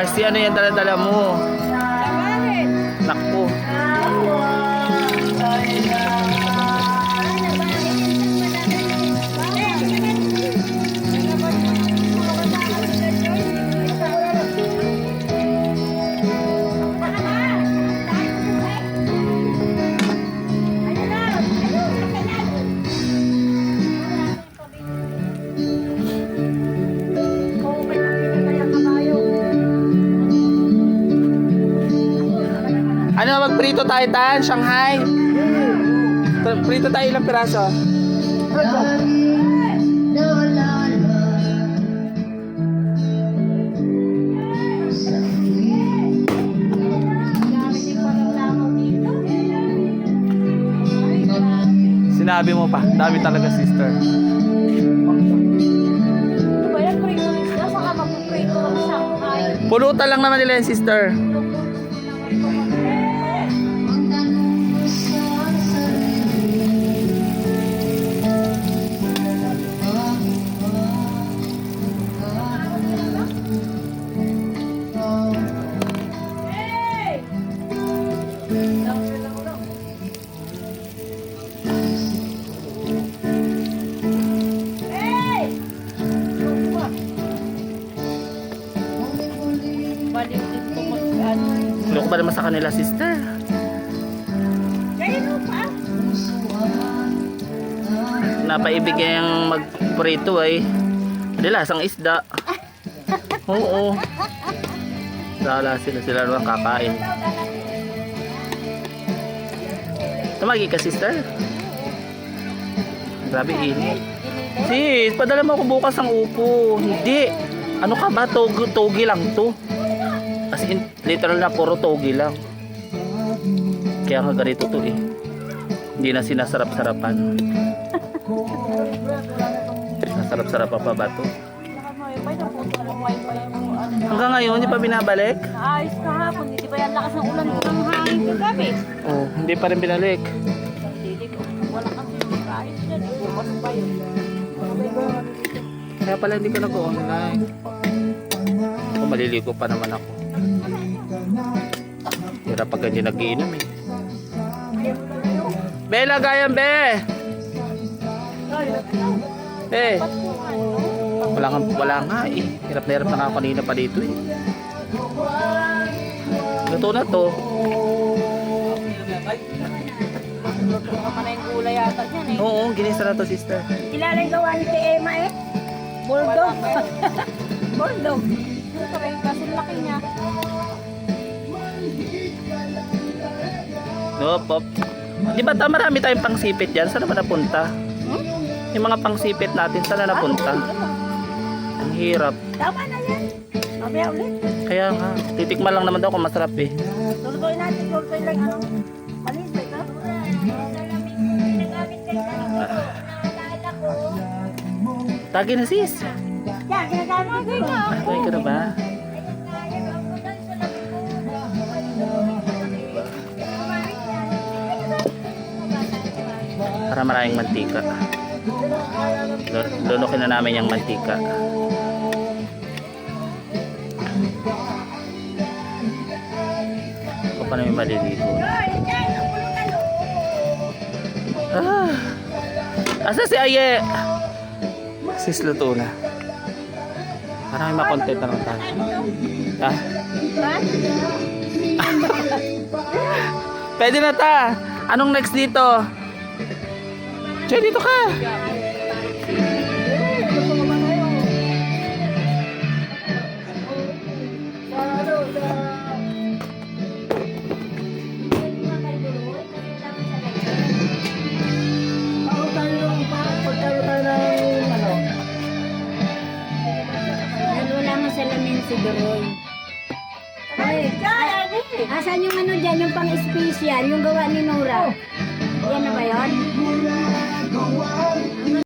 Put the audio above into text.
Kasi ano yan dala-dala mo? Nakpo. Ano, magprito tayo tan, Shanghai? Prito tayo ilang piraso? Sinabi mo pa, dami talaga sister. Pulutan lang naman nila yung sister. Loko ba naman sa kanila, sister? Napaibigay ang magprito ay dilasang isda. Oo. Sala sila naman kakain. Tumagi ka, sister? Grabe init. Sis, padala mo ako bukas ang upo. Hindi. Ano ka ba? Togi lang to. As in, literal na puro togi lang. Kaya nga ganito to eh. Hindi na sinasarap-sarapan. Sinasarap-sarapan pa ba to? Hanggang ngayon, hindi pa binabalik? Ayos kahapon, hindi ba yan lakas ng ulan ng hangin kagabi? Oh, hindi pa rin binalik. Hindi ko, wala kang ayos yan, bukas pa yun. Kaya pala hindi ka nag-online. Kung maliligo pa naman ako. Hirap pag hindi nag-iinom eh. Be, lagayan be! Eh, wala nga eh. Hirap na hirap na nga kanina pa dito eh. Luto na to. Luto ka pa na yung gulay yata dyan eh. Oo, ginisa na to, sister. Kilala yung gawa ni kay Emma eh? Bulldog. Bulldog. Ito ba yung kasi laki niya? No, pop. Di ba marami tayong pangsipit dyan? Saan naman napunta? Yung mga pangsipit natin, saan na napunta? Ang hirap. Tama na yan. Mamaya ulit. Kaya nga, titikman lang naman daw kung masarap eh. Tulutuin natin, tulutuin lang ano. Malis ba ito? Tagi na sis. Yan, ginagamit ko ito. Ay, ka na ba? Para maraming mantika. Lunukin na namin yung mantika. Ako pa namin maliligo. Asa si Aye? Sis, luto na. Para may makontent na lang tayo. Ha? Pwede na ta. Anong next dito? Diyan, dito ka. Salamin si Doroy. Ay, asan yung ano dyan, yung pang-special, yung gawa ni Nora? Yan na ba yun?